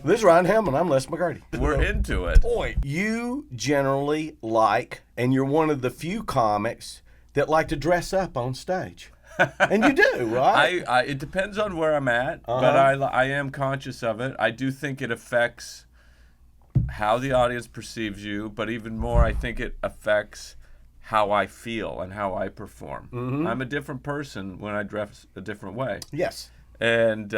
This is Ryan Hellman. I'm Les McCurdy. We're into it. Boy, you generally like, and you're one of the few comics that like to dress up on stage. And you do, right? It depends on where I'm at, but I am conscious of it. I do think it affects how the audience perceives you, but even more, I think it affects how I feel and how I perform. Mm-hmm. I'm a different person when I dress a different way. Yes. And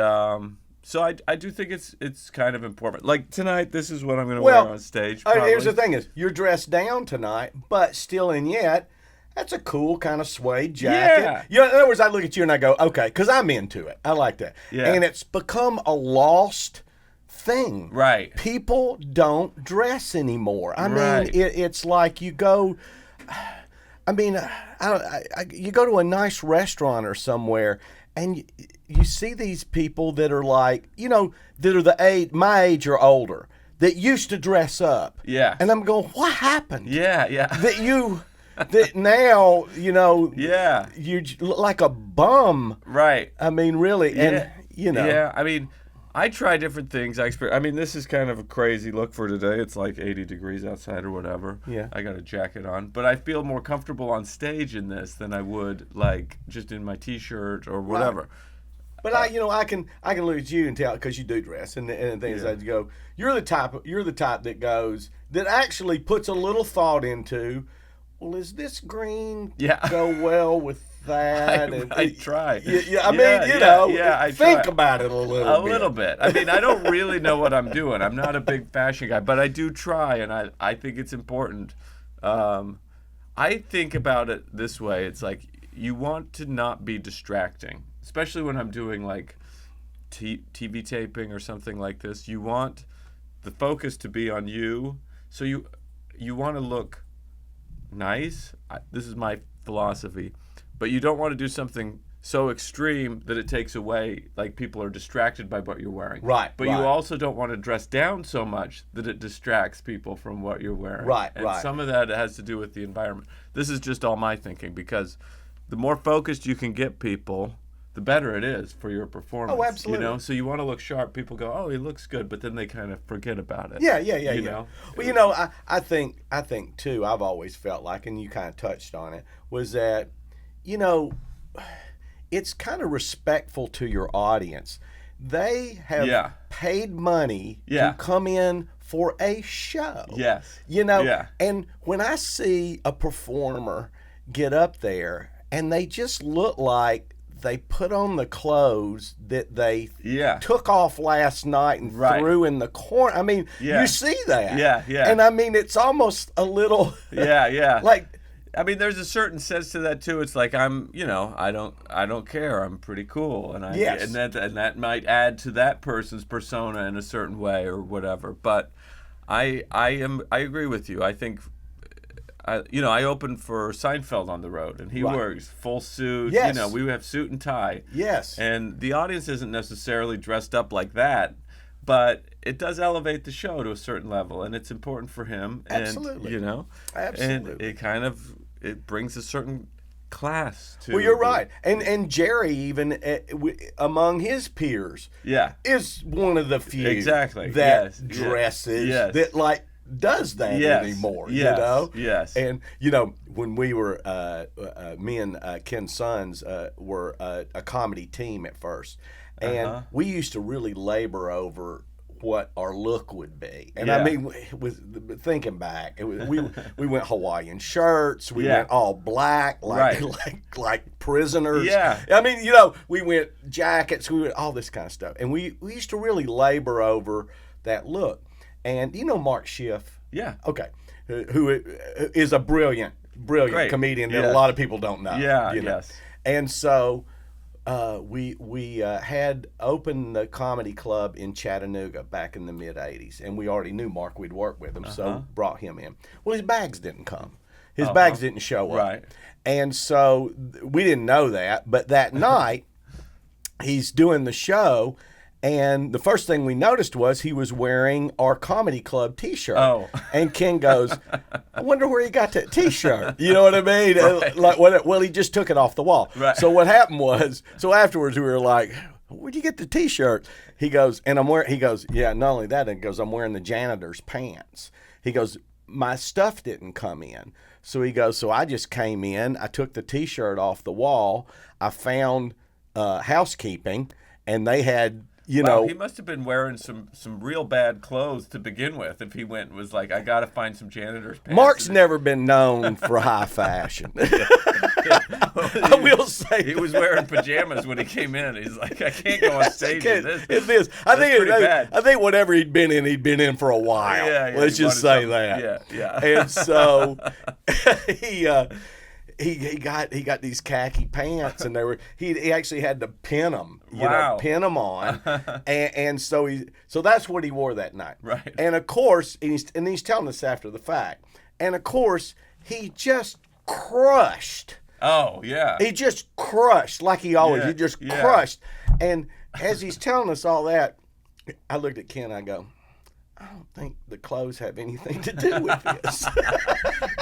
so I do think it's kind of important. Like tonight, this is what I'm going to wear on stage. Here's the thing is, you're dressed down tonight, but still and yet, that's a cool kind of suede jacket. Yeah. You know, in other words, I look at you and I go, okay, because I'm into it. I like that. Yeah. And it's become a lost thing. Right. People don't dress anymore. I Right. mean, it's like you go... I mean, you go to a nice restaurant or somewhere, and you see these people that are like, you know, that are my age or older, that used to dress up. Yeah. And I'm going, what happened? Yeah. That now, you know, Yeah. you look like a bum. Right. I mean, really, Yeah. and, you know. Yeah, I mean, I try different things. I mean, this is kind of a crazy look for today. It's like 80 degrees outside or whatever. Yeah. I got a jacket on. But I feel more comfortable on stage in this than I would, like, just in my T-shirt or whatever. Right. But I can look at you and tell, because you do dress and things like that. You go, you're the type that goes, that actually puts a little thought into, well, is this green go well with that? I try. I mean, you know, I think try. about it a little bit. A little bit. I mean, I don't really know what I'm doing. I'm not a big fashion guy, but I do try, and I think it's important. I think about it this way. It's like you want to not be distracting, especially when I'm doing like TV taping or something like this. You want the focus to be on you, so you want to look nice. This is my philosophy. But you don't want to do something so extreme that it takes away, like people are distracted by what you're wearing. Right. But you also don't want to dress down so much that it distracts people from what you're wearing. Right. And some of that has to do with the environment. This is just all my thinking, because the more focused you can get people, the better it is for your performance. Oh, absolutely. You know, so you want to look sharp. People go, oh, he looks good, but then they kind of forget about it. Yeah. You know? Well, you know, I think too, I've always felt like, and you kind of touched on it, was that, you know, it's kind of respectful to your audience. They have paid money to come in for a show. Yes. You know, and when I see a performer get up there and they just look like they put on the clothes that they took off last night and threw in the corner. I mean, you see that. Yeah. And I mean, it's almost a little... like... I mean, there's a certain sense to that too. It's like I don't care. I'm pretty cool, and that might add to that person's persona in a certain way or whatever. But I agree with you. I think, I opened for Seinfeld on the road, and he wears full suit. Yes. You know, we have suit and tie. Yes. And the audience isn't necessarily dressed up like that, but it does elevate the show to a certain level, and it's important for him. Absolutely. And, Absolutely. And it brings a certain class to. Well, you're right, and Jerry even among his peers, is one of the few that dresses that like does that anymore. You know, and you know when we were me and Ken Sons were a comedy team at first, and we used to really labor over what our look would be. And I mean, with thinking back, we went Hawaiian shirts, we went all black, like prisoners. Yeah. I mean, you know, we went jackets, we went all this kind of stuff. And we used to really labor over that look. And you know Mark Schiff? Yeah. Okay. Who is a brilliant comedian that a lot of people don't know. Yeah, you know? Yes. And so we had opened the comedy club in Chattanooga back in the mid-'80s, and we already knew Mark. We'd worked with him, so brought him in. Well, his bags didn't come. His bags didn't show up. Right. And so we didn't know that, but that night he's doing the show, and the first thing we noticed was he was wearing our comedy club T-shirt. Oh. And Ken goes, I wonder where he got that T-shirt. You know what I mean? Right. Like, well, he just took it off the wall. Right. So what happened was, afterwards we were like, where'd you get the T-shirt? He goes, and I'm wearing, he goes, yeah, not only that, he goes, I'm wearing the janitor's pants. He goes, my stuff didn't come in. So he goes, so I just came in, I took the T-shirt off the wall, I found housekeeping, and they had, you know. He must have been wearing some real bad clothes to begin with if he went and was like, I got to find some janitor's pants. Mark's never been known for high fashion. I will say he was wearing pajamas when he came in. He's like, I can't go on stage in this. It is. I think whatever he'd been in for a while. Yeah, Let's just say that. Yeah. And so he got these khaki pants, and he actually had to pin them. Pin them on, and so that's what he wore that night. Right. And of course, and he's telling us after the fact. And of course, he just crushed. Oh, yeah. He just crushed like he always. He just crushed. And as he's telling us all that, I looked at Ken. I go, I don't think the clothes have anything to do with this.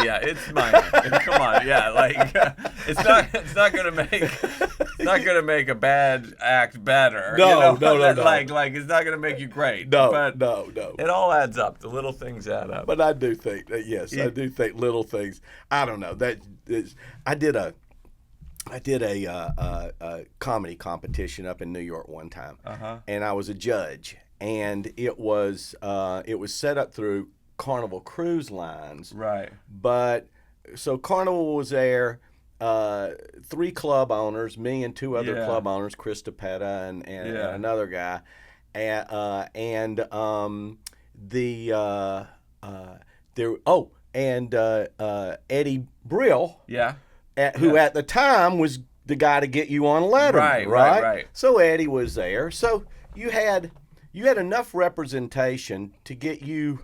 Yeah, it's minor. Come on, yeah, like it's not gonna make a bad act better. No. Like it's not gonna make you great. No. It all adds up. The little things add up. But I do think that I do think little things. I don't know that is. I did a comedy competition up in New York one time, and I was a judge. And it was set up through Carnival Cruise Lines. Right. But so Carnival was there, 3 club owners, me and 2 other club owners, Chris DePetta and another guy, Eddie Brill. Yeah. Who at the time was the guy to get you on Letterman. Right. So Eddie was there. So you had enough representation to get you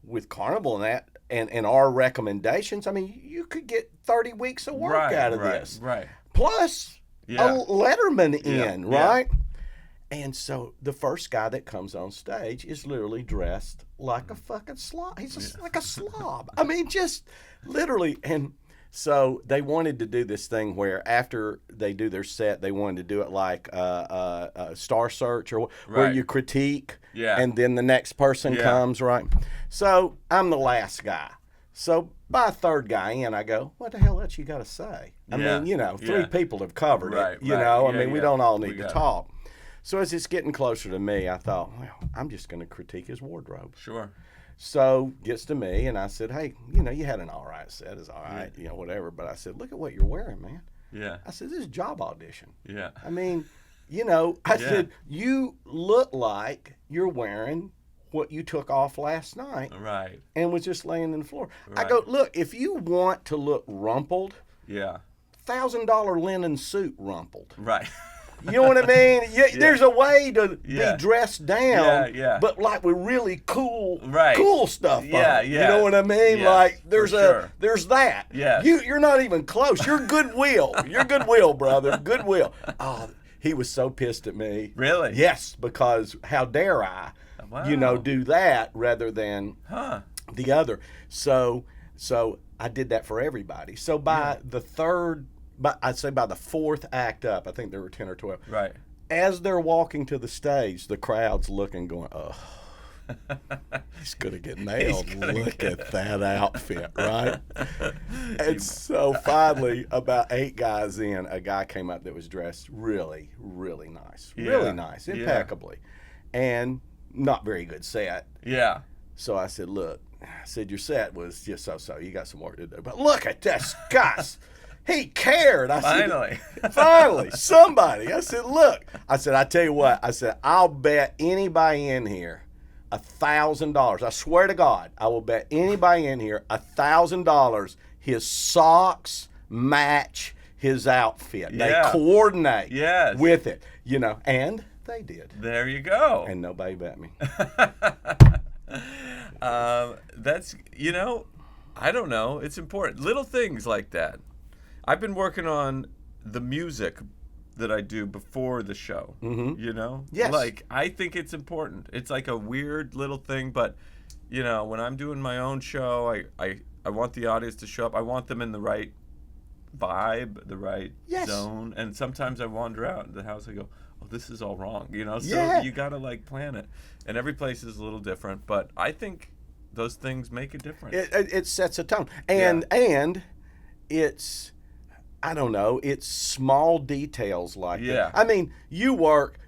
with Carnival and that and our recommendations. I mean, you could get 30 weeks of work out of this. Right. Plus a Letterman in, right? Yeah. And so the first guy that comes on stage is literally dressed like a fucking slob. He's just like a slob. I mean, just literally. And so they wanted to do this thing where after they do their set, they wanted to do it like Star Search or where you critique, and then the next person comes, right? So I'm the last guy. So by a third guy in, I go, what the hell else you got to say? I mean, 3 people have covered it. We don't all need to talk. So as it's getting closer to me, I thought, well, I'm just going to critique his wardrobe. Sure. So gets to me, and I said, hey, you had an all right set. It's all right, whatever. But I said, look at what you're wearing, man. Yeah. I said, this is a job audition. Yeah. I mean, I said, you look like you're wearing what you took off last night. Right. And was just laying on the floor. Right. I go, look, if you want to look rumpled, $1,000 linen suit rumpled. Right. You know what I mean? There's a way to be dressed down, but like with really cool stuff. Yeah. You know what I mean? Yeah, like there's that. Yeah. You're not even close. You're goodwill. You're goodwill, brother. Goodwill. Oh, he was so pissed at me. Really? Yes, because how dare I, do that rather than the other. So I did that for everybody. So by the third. But I'd say by the 4th act up, I think there were 10 or 12. Right. As they're walking to the stage, the crowd's looking, going, oh, he's going to get nailed. Look at that outfit, right? And so finally, about 8 guys in, a guy came up that was dressed really, really nice. Really nice, impeccably. And not very good set. Yeah. So I said, look, your set was just so-so. You got some work to do. But look at this, guys. He cared. I said, finally, somebody. I said, look. I said, I tell you what. I said, I'll bet anybody in here $1,000. I swear to God, I will bet anybody in here $1,000 his socks match his outfit. They coordinate with it, and they did. There you go. And nobody bet me. That's, I don't know. It's important. Little things like that. I've been working on the music that I do before the show, Yes. Like, I think it's important. It's like a weird little thing, but, when I'm doing my own show, I want the audience to show up. I want them in the right vibe, the right zone. And sometimes I wander out in the house, I go, oh, this is all wrong, So you got to like plan it. And every place is a little different, but I think those things make a difference. It sets a tone. And it's, I don't know, it's small details like that. I mean, you work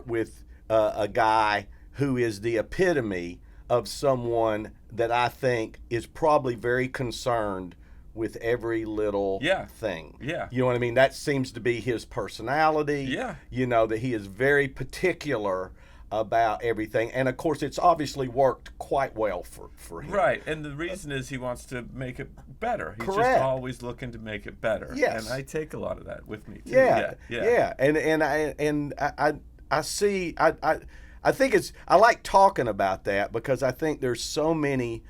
with a guy who is the epitome of someone that I think is probably very concerned with every little thing. Yeah. You know what I mean? That seems to be his personality. Yeah. That he is very particular about everything. And of course, it's obviously worked quite well for him. Right. And the reason is he wants to make it better. He's Correct. just always looking to make it better. Yes. And I take a lot of that with me too. Yeah. And I see, I think I like talking about that because I think there's so many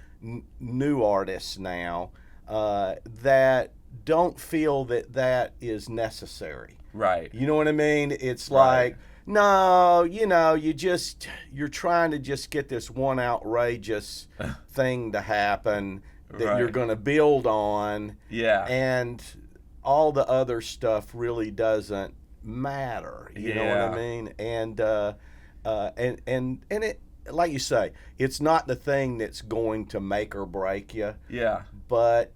new artists now that don't feel that is necessary. Right. You know what I mean? It's like, no, you're trying to just get this one outrageous thing to happen that you're going to build on. Yeah. And all the other stuff really doesn't matter. You know what I mean? And it, like you say, it's not the thing that's going to make or break you. Yeah. But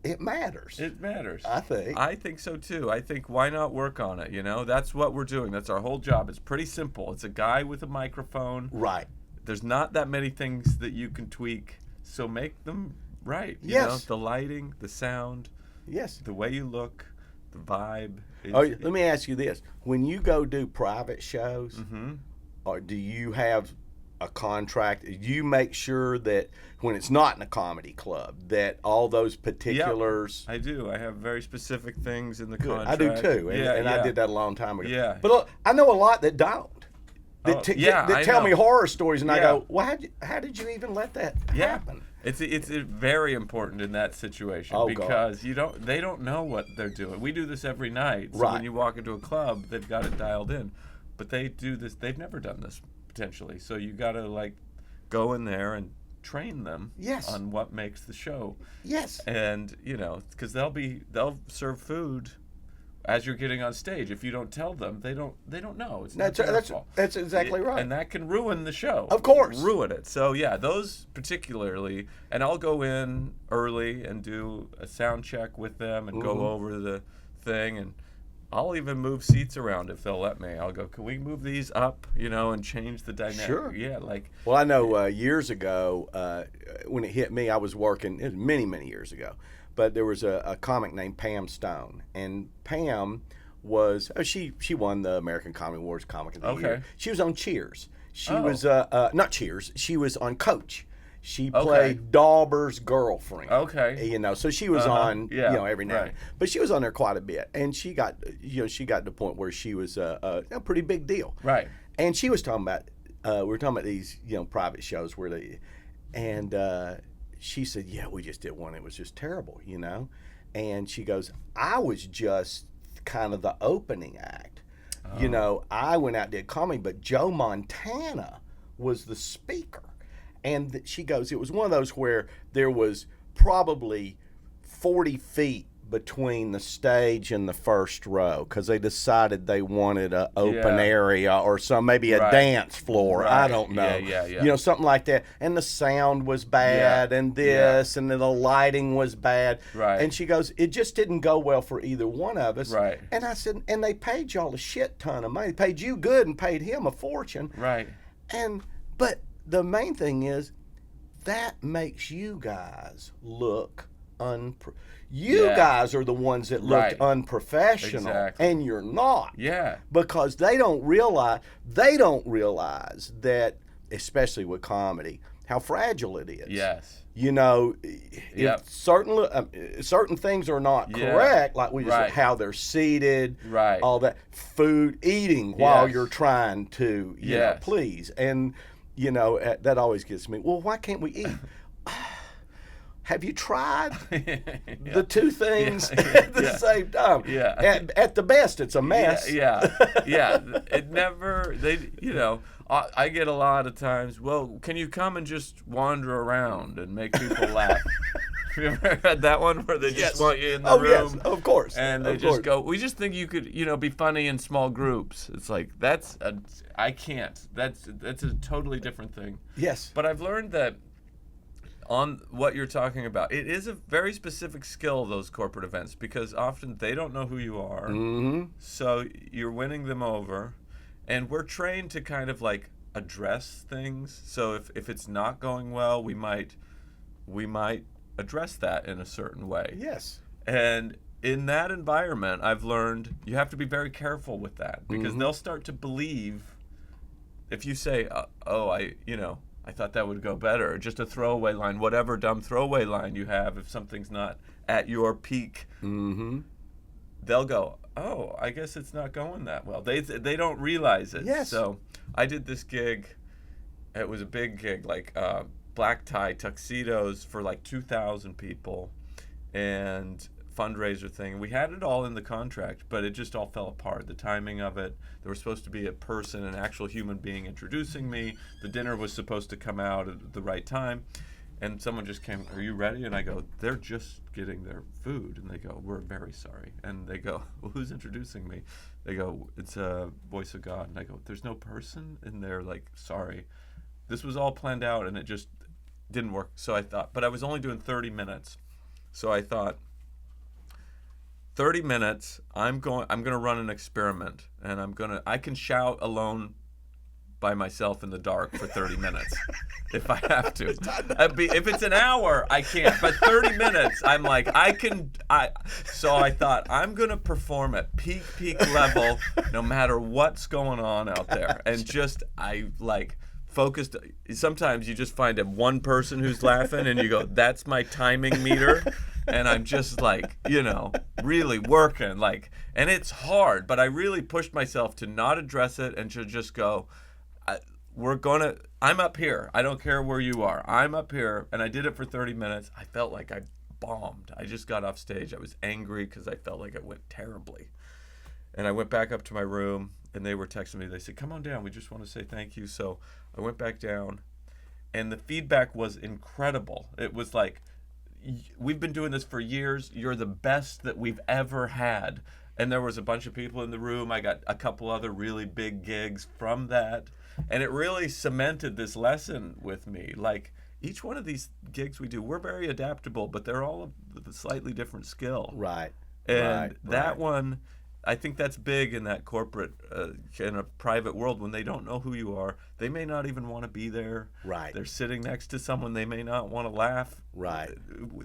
it matters. It matters. I think. I think so too. I think why not work on it? That's what we're doing. That's our whole job. It's pretty simple. It's a guy with a microphone. Right. There's not that many things that you can tweak, so make them right. Yes. The lighting, the sound. Yes. The way you look, the vibe. Let me ask you this: when you go do private shows, or do you have a contract? Do you make sure that when it's not in a comedy club, that all those particulars? Yep, I do. I have very specific things in the contract. I do too, and I did that a long time ago. Yeah. But look, I know a lot that don't. That tell me horror stories, and I go, well, how did you even let that happen? It's very important in that situation because they don't know what they're doing. We do this every night. So when you walk into a club, they've got it dialed in. But they do this. They've never done this potentially. So you got to go in there and train them on what makes the show. Yes. And because they'll serve food as you're getting on stage. If you don't tell them, they don't know. It's not their fault. That's exactly right. And that can ruin the show. Of course. Ruin it. So those particularly, and I'll go in early and do a sound check with them and go over the thing, and I'll even move seats around if they'll let me. I'll go, can we move these up, and change the dynamic? Sure. Yeah, Well, I know years ago, when it hit me, I was working, it was many, many years ago, but there was a comic named Pam Stone. And Pam was, she won the American Comedy Awards Comic of the Year. She was on Cheers. She was, not Cheers, she was on Coach. She played Dauber's girlfriend. Okay. So she was on, every now and then. But she was on there quite a bit, and she got to the point where she was a pretty big deal. Right. And she was talking about, we were talking about these, private shows where she said, we just did one. It was just terrible, And she goes, I was just kind of the opening act. I went out and did comedy, but Joe Montana was the speaker. And she goes, it was one of those where there was probably 40 feet between the stage and the first row because they decided they wanted an open area or maybe a dance floor. I don't know. Yeah. Something like that. And the sound was bad and this and then the lighting was bad. Right. And she goes, it just didn't go well for either one of us. Right. And I said, and they paid y'all a shit ton of money. They paid you good and paid him a fortune. Right. But the main thing is that makes you guys look guys are the ones that looked unprofessional, and you're not. Yeah. Because they don't realize that, especially with comedy, how fragile it is. Yes. If certain things are not correct, like we just said, how they're seated, all that, food, eating while you're trying to, please. And that always gets me. Well, why can't we eat? Have you tried the two things at the same time? Yeah. At the best, it's a mess. Yeah. It never. I get a lot of times. Well, can you come and just wander around and make people laugh? Have you ever had that one where they just want you in the room? Yes, of course. And they just go, we just think you could, be funny in small groups. It's like, I can't. That's a totally different thing. Yes. But I've learned that on what you're talking about, it is a very specific skill, those corporate events, because often they don't know who you are. Mm-hmm. So you're winning them over. And we're trained to kind of like address things. So if it's not going well, we might address that in a certain way. Yes. And in that environment, I've learned you have to be very careful with that, because they'll start to believe if you say, I thought that would go better, or just a throwaway line, whatever dumb throwaway line you have, if something's not at your peak, they'll go, oh, I guess it's not going that well. They don't realize it. Yes. So I did this gig. It was a big gig, like black tie tuxedos for like 2,000 people, and fundraiser thing. We had it all in the contract, but it just all fell apart. The timing of it. There was supposed to be a person, an actual human being introducing me. The dinner was supposed to come out at the right time. And someone just came, are you ready? And I go, they're just getting their food. And they go, we're very sorry. And they go, well, who's introducing me? They go, it's a voice of God. And I go, there's no person? And they're like, sorry. This was all planned out, and it just didn't work. So I thought, but I was only doing 30 minutes. So I thought, 30 minutes, I'm going to run an experiment. And I can shout alone by myself in the dark for 30 minutes if I have to. If it's an hour, I can't. But 30 minutes, I'm like, so I thought, I'm going to perform at peak level no matter what's going on out there. And just, focused. Sometimes you just find one person who's laughing and you go, that's my timing meter. And I'm just really working. And it's hard, but I really pushed myself to not address it and to just go, I'm up here. I don't care where you are. I'm up here. And I did it for 30 minutes. I felt like I bombed. I just got off stage. I was angry because I felt like it went terribly. And I went back up to my room, and they were texting me. They said, come on down. We just want to say thank you. So I went back down, and the feedback was incredible. It was like, we've been doing this for years. You're the best that we've ever had. And there was a bunch of people in the room. I got a couple other really big gigs from that. And it really cemented this lesson with me. Like, each one of these gigs we do, we're very adaptable, but they're all of a slightly different skill. Right. And that one, I think that's big in that corporate, in a private world. When they don't know who you are, they may not even want to be there. Right. They're sitting next to someone, they may not want to laugh. Right.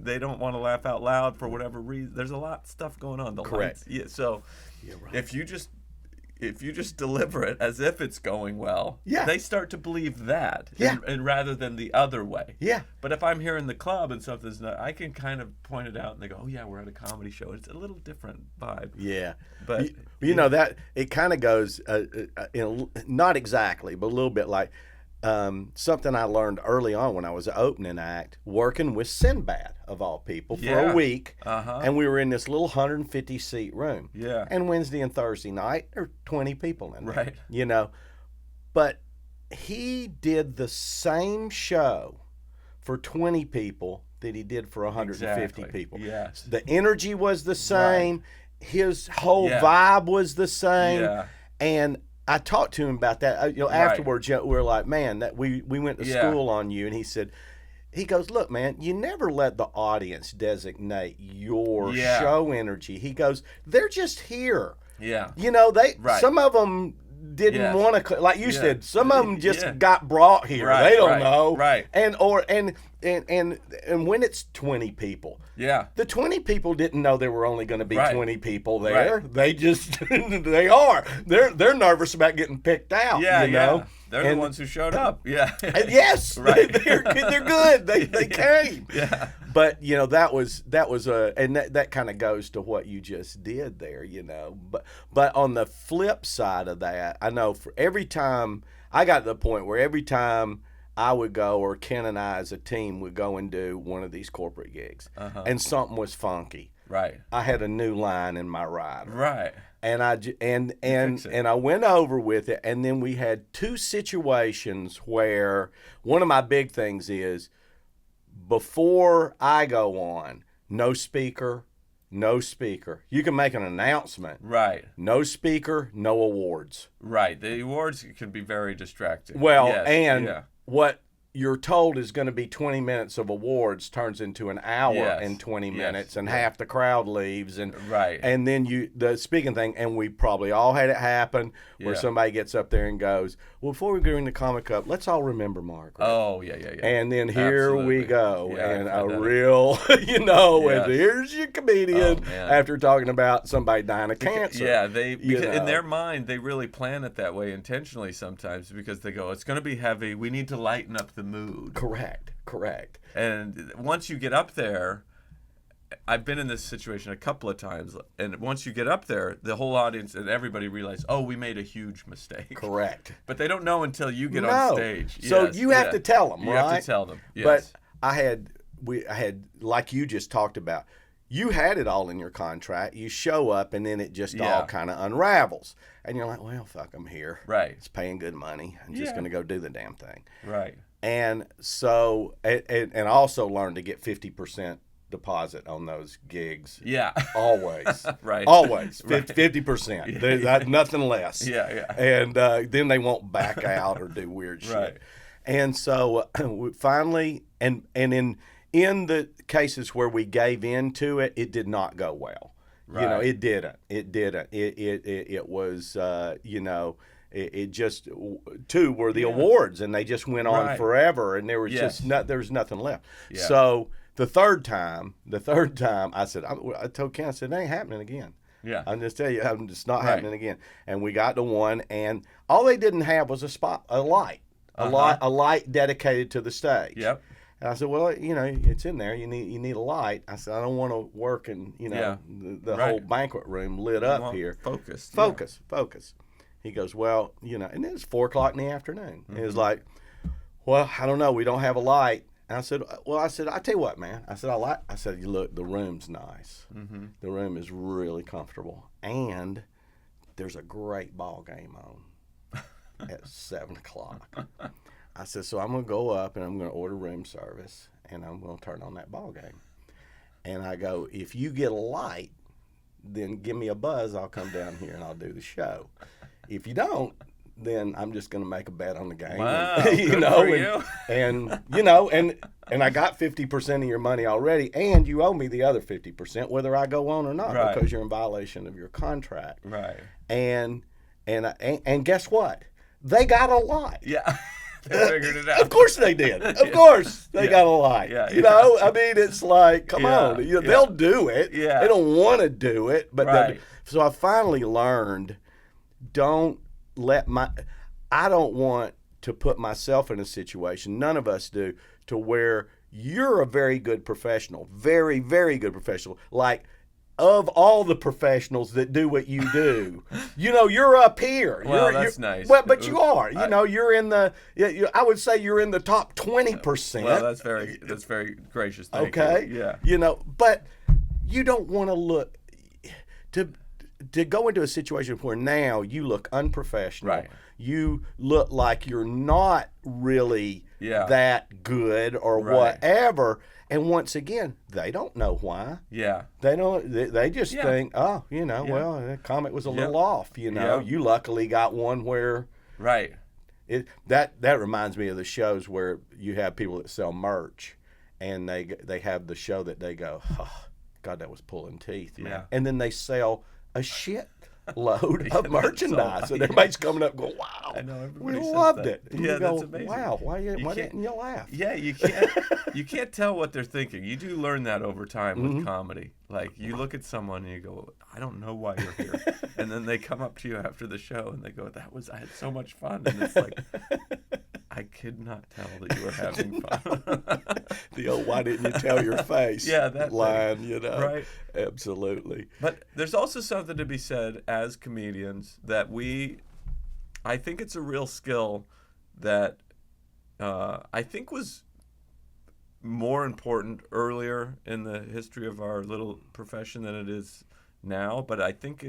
They don't want to laugh out loud for whatever reason. There's a lot of stuff going on. Correct. So right. if you just deliver it as if it's going well, they start to believe that, and rather than the other way. Yeah. But if I'm here in the club and something's not, I can kind of point it out, and they go, "Oh yeah, we're at a comedy show." It's a little different vibe. Yeah. But you know that it kind of goes, not exactly, but a little bit like something I learned early on when I was an opening act, working with Sinbad of all people for a week, and we were in this little 150-seat room. Yeah. And Wednesday and Thursday night, there were 20 people in there. Right. You know, but he did the same show for 20 people that he did for 150 people. Yes. The energy was the same. Right. His whole vibe was the same. Yeah. And I talked to him about that. Afterwards, we were like, man, that we went to school on you. And he goes, look, man, you never let the audience designate your show energy. He goes, they're just here. Yeah. You know, some of them didn't want to, like you said, some of them just got brought here. Right, they don't know. Right. And when it's 20 people. Yeah. The 20 people didn't know there were only going to be 20 people there. Right. They just, they are. They're nervous about getting picked out. Yeah, you know? They're the ones who showed up. Yeah. Yes. Right. They're good. They came. Yeah. But, you know, that was and that kind of goes to what you just did there, you know. But on the flip side of that, I know for every time, I got to the point where every time I would go, or Ken and I as a team would go and do one of these corporate gigs, and something was funky. Right. I had a new line in my rider. Right. And I went over with it, and then we had two situations where one of my big things is before I go on, no speaker. You can make an announcement. Right. No speaker, no awards. Right. The awards can be very distracting. Well, what you're told is going to be 20 minutes of awards turns into an hour and 20 minutes, and half the crowd leaves, and and then the speaking thing, and we probably all had it happen where somebody gets up there and goes, well, before we go into Comic Cup, let's all remember Margaret. Oh, yeah. And then here we go, and a real, and here's your comedian after talking about somebody dying of cancer. Yeah, in their mind, they really plan it that way intentionally sometimes, because they go, it's going to be heavy, we need to lighten up the mood. Correct. And once you get up there, I've been in this situation a couple of times, and once you get up there, the whole audience and everybody realizes, oh, we made a huge mistake. Correct. But they don't know until you get on stage. So you have to tell them, right? You have to tell them. Yes. But I had like you just talked about, you had it all in your contract. You show up, and then it just all kind of unravels. And you're like, well, fuck, I'm here. Right. It's paying good money. I'm just going to go do the damn thing. Right. And so, and I also learned to get 50% deposit on those gigs. Yeah. Always. Right. Always. 50%. There's nothing less. Yeah. And then they won't back out or do weird shit. Right. And so we finally, and in the cases where we gave into it, it did not go well. Right. It didn't. It was, it just, two were the awards, and they just went on forever, and there was there was nothing left. Yeah. So the third time, I said, I told Ken, I said, it ain't happening again. Yeah. I'm just telling you, it's not happening again. And we got to one, and all they didn't have was a light dedicated to the stage. Yep. And I said, well, it's in there. You need a light. I said, I don't want to work in, the whole banquet room lit up here. Focus. He goes, well, and it's 4:00 in the afternoon. Mm-hmm. And it's like, well, I don't know. We don't have a light. And I said, I tell you what, man. I said, you look, the room's nice. Mm-hmm. The room is really comfortable. And there's a great ball game on at 7:00. I said, so I'm going to go up and I'm going to order room service, and I'm going to turn on that ball game. And I go, if you get a light, then give me a buzz. I'll come down here and I'll do the show. If you don't, then I'm just going to make a bet on the game. Wow, and I got 50% of your money already, and you owe me the other 50% whether I go on or not, because you're in violation of your contract. Right. And guess what? They got a light. Yeah. They figured it out. Of course they did. Of course they got a light. Yeah, I mean, it's like, come on. They'll do it. Yeah. They don't want to do it. But so I finally learned, I don't want to put myself in a situation, none of us do, to where you're a very good professional, very, very good professional. Like, of all the professionals that do what you do, you're up here. Well, that's nice. Well, but you are. You're in the. I would say you're in the top 20%. Well, that's very gracious. Thank you. Yeah. But you don't want to look to go into a situation where now you look unprofessional. Right. You look like you're not really that good or whatever. And once again, they don't know why. Yeah. They don't. They just think, well, the comic was a little off. You luckily got one where. Right. That reminds me of the shows where you have people that sell merch, and they have the show that they go, oh, God, that was pulling teeth, man. Yeah. And then they sell a shit load of merchandise, and everybody's coming up going, wow, I know, we loved it. And yeah, that's amazing. Wow, why didn't you laugh? Yeah, you can't tell what they're thinking. You do learn that over time with comedy. Like, you look at someone and you go, I don't know why you're here. And then they come up to you after the show and they go, I had so much fun. And it's like, I could not tell that you were having fun. The old, why didn't you tell your face? Yeah, that line, Right. Absolutely. But there's also something to be said as comedians that I think it's a real skill that I think was more important earlier in the history of our little profession than it is now. But I think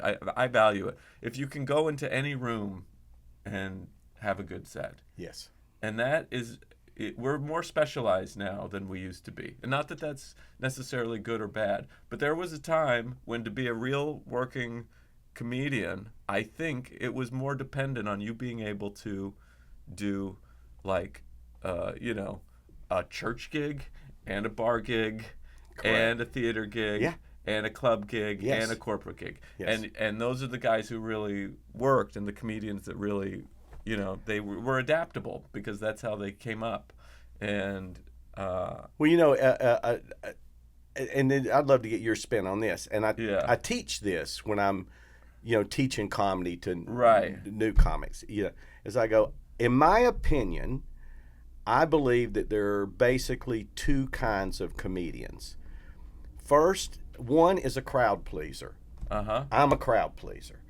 I value it. If you can go into any room and have a good set. Yes. And that is, we're more specialized now than we used to be. And not that that's necessarily good or bad, but there was a time when to be a real working comedian, I think it was more dependent on you being able to do like, a church gig and a bar gig and a theater gig and a club gig and a corporate gig. Yes. And those are the guys who really worked, and the comedians that really, they were adaptable because that's how they came up. And and then I'd love to get your spin on this. And I teach this when I'm, teaching comedy to new comics. As I go, in my opinion, I believe that there are basically two kinds of comedians. First, one is a crowd pleaser. I'm a crowd pleaser.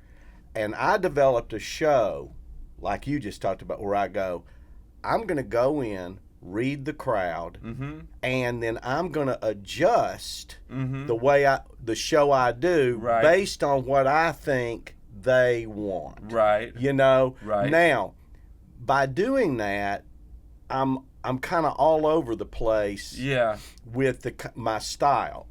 And I developed a show, like you just talked about, where I go, I'm going to go in, read the crowd, and then I'm going to adjust the show I do based on what I think they want. Right. Now, by doing that, I'm kind of all over the place with my style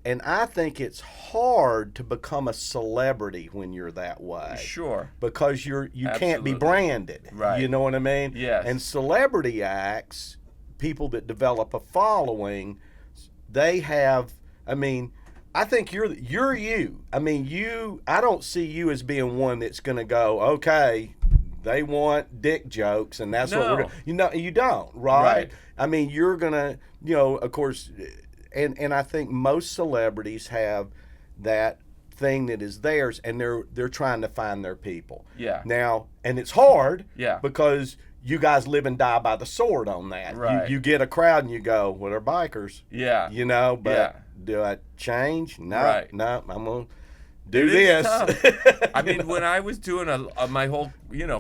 and I think it's hard to become a celebrity when you're that way. Sure. Because you can't be branded. Right. You know what I mean? Yes. And celebrity acts, people that develop a following, they have, I think you're you. I don't see you as being one that's going to go, okay, they want dick jokes, and that's what we're doing. You don't, right? You're gonna, of course, and I think most celebrities have that thing that is theirs, and they're trying to find their people. Yeah. Now, and it's hard. Yeah. Because you guys live and die by the sword on that. Right. You get a crowd and you go, well, they're bikers. Yeah. But do I change? No. Right. No. I'm gonna do this. When I was doing my whole,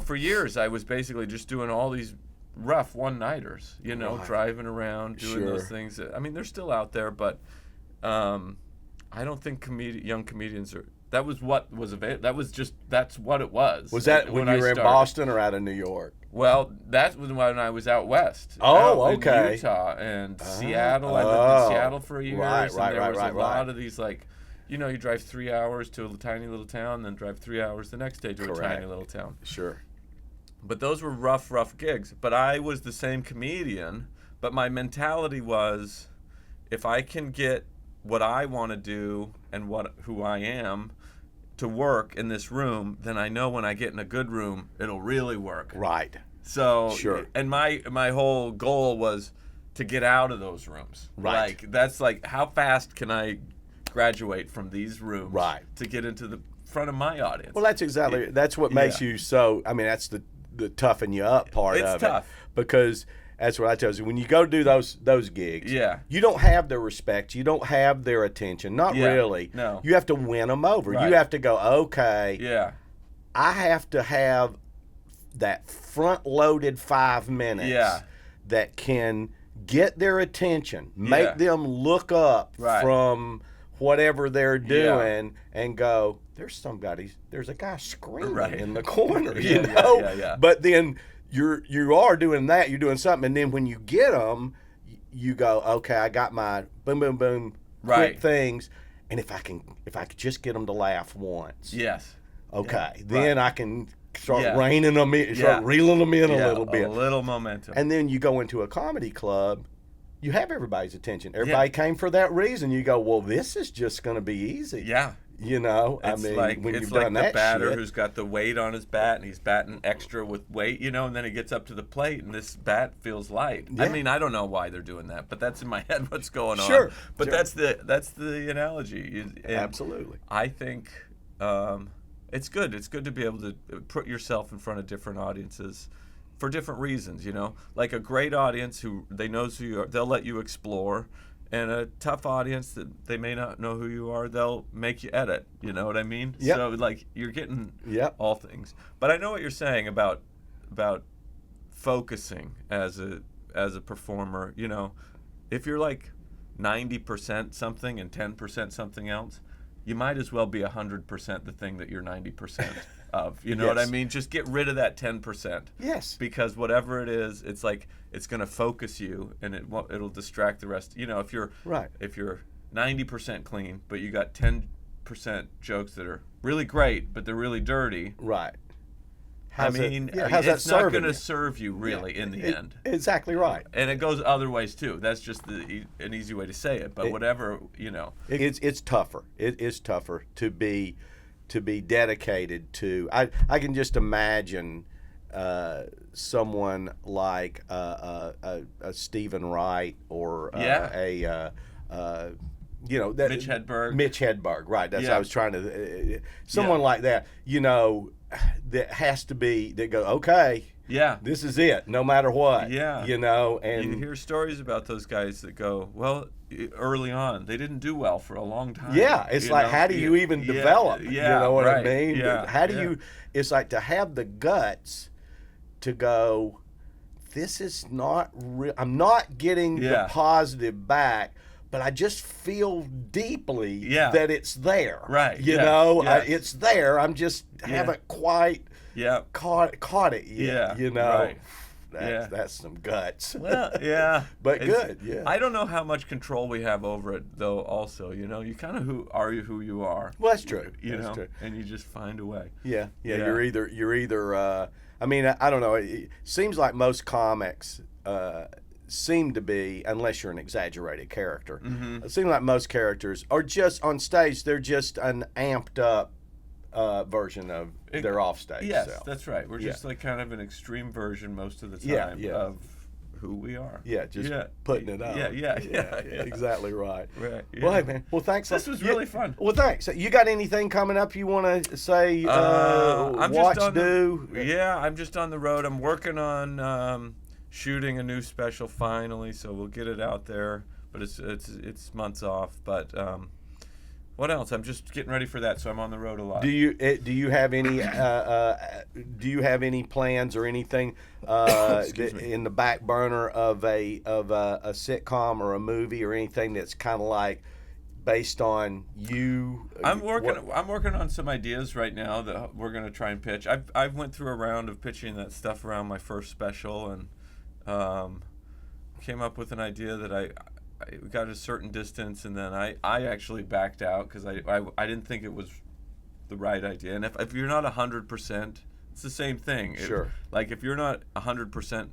for years, I was basically just doing all these rough one-nighters, driving around, doing those things. They're still out there, but I don't think young comedians are. That was what was available. That's what it was. Was that when you were in Boston or out of New York? Well, that was when I was out west. Oh, okay. In Utah and Seattle. I lived in Seattle for years. Right. There was a lot of these you drive 3 hours to a tiny little town, then drive 3 hours the next day to a tiny little town. Sure. But those were rough gigs. But I was the same comedian, but my mentality was, if I can get what I want to do and who I am to work in this room, then I know when I get in a good room, it'll really work. Right. So, sure. And my whole goal was to get out of those rooms. Right. That's how fast can I graduate from these rooms to get into the front of my audience. Well, that's what makes you so, that's the toughen you up part of it. It's tough. Because that's what I tell you. When you go do those gigs, you don't have their respect. You don't have their attention. Not really. No. You have to win them over. Right. You have to go, okay, I have to have that front-loaded 5 minutes that can get their attention, make them look up from whatever they're doing and go, there's a guy screaming in the corner, you know? But then you are doing that, you're doing something, and then when you get them, you go, okay, I got my boom, boom, boom, quick things, and if I could just get them to laugh once. Yes. Okay, then I can start reining them in, start reeling them in a little bit. A little momentum. And then you go into a comedy club, you have everybody's attention. Everybody came for that reason. You go, well, this is just going to be easy. Yeah. You know, when you've done that, the batter who's got the weight on his bat and he's batting extra with weight, and then he gets up to the plate and this bat feels light. Yeah. I don't know why they're doing that, but that's in my head what's going on. But that's the analogy. Absolutely. I think it's good. It's good to be able to put yourself in front of different audiences for different reasons, Like a great audience who they know who you are, they'll let you explore. And a tough audience that they may not know who you are, they'll make you edit. You know what I mean? Yep. So you're getting all things. But I know what you're saying about focusing as a performer. If you're 90% something and 10% something else, you might as well be 100% the thing that you're 90%. of. You know what I mean? Just get rid of that 10%. Yes. Because whatever it is, it's like it's going to focus you, and it'll distract the rest. You know, if you're 90% clean, but you got 10% jokes that are really great, but they're really dirty. Right. How's it's not going to serve you really in the end. Exactly right. And it goes other ways too. That's just an easy way to say it. But whatever, you know, it's tougher. It is tougher to be dedicated to. I can just imagine someone like a Stephen Wright or Mitch Hedberg, right? That's what I was trying to. Someone like that, you know, that has to be. They go, okay, this is it, no matter what. You know, and you hear stories about those guys that go, well, early on, they didn't do well for a long time. It's like, how do you even develop? You know what I mean? How do you? It's like to have the guts to go. This is not real. I'm not getting the positive back. But I just feel deeply that it's there. Right. You know, it's there. I'm just haven't quite caught it yet. You know, that's some guts. Well, but good. Yeah. I don't know how much control we have over it, though. Also, you know, you kind of who you are. Well, that's true. That's true. And you just find a way. Yeah. You're either. I mean, I don't know. It seems like most comics. Seem to be, unless you're an exaggerated character, it seems like most characters are just on stage. They're just an amped up version of their offstage. Yes, self. That's right. We're just like kind of an extreme version most of the time of who we are. Just putting it out. Yeah. Exactly right. Right. Yeah. Well, hey, man. Well, thanks. This was really fun. Well, thanks. You got anything coming up you want to say? I'm just on the road. I'm working on. Shooting a new special finally, so we'll get it out there. But it's months off. But what else? I'm just getting ready for that, so I'm on the road a lot. Do you have any plans or anything in the back burner of a sitcom or a movie or anything that's kind of like based on you? I'm working on some ideas right now that we're going to try and pitch. I've went through a round of pitching that stuff around my first special and. Came up with an idea that I got a certain distance, and then I actually backed out because I didn't think it was the right idea. And if you're not 100%, it's the same thing. Sure. Like if you're not 100%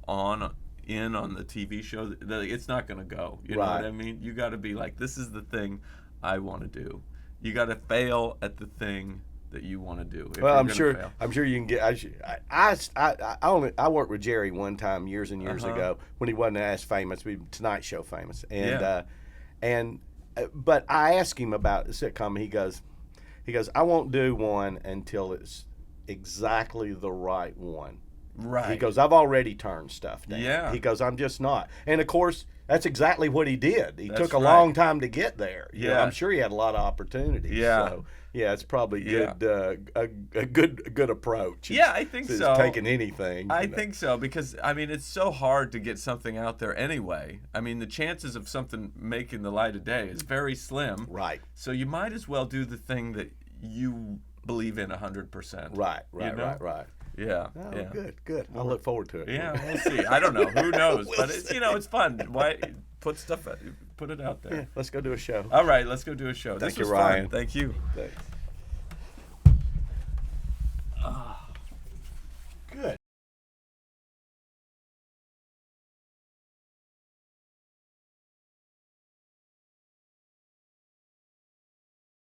on the TV show, it's not going to go. You know what I mean? You got to be like, this is the thing I want to do. You got to fail at the thing that you want to do. Well, I'm sure you can get. I worked with Jerry one time years and years ago when he wasn't as famous, Tonight Show famous, but I asked him about the sitcom. He goes, I won't do one until it's exactly the right one. Right. He goes, I've already turned stuff down. Yeah. He goes, I'm just not. And of course, that's exactly what he did. He took a long time to get there. You know, I'm sure he had a lot of opportunities. Yeah. So, it's probably good. A good approach. I think so. Taking anything. I think so because I mean it's so hard to get something out there anyway. I mean the chances of something making the light of day is very slim. Right. So you might as well do the thing that you believe in 100%. Right. Yeah. Good. I'll look forward to it. Yeah, we'll see. I don't know. Who knows? But it's fun. Why put it out there? Yeah, let's go do a show. All right, let's go do a show. Thank you, Ryan. Fun. Thank you. Thanks.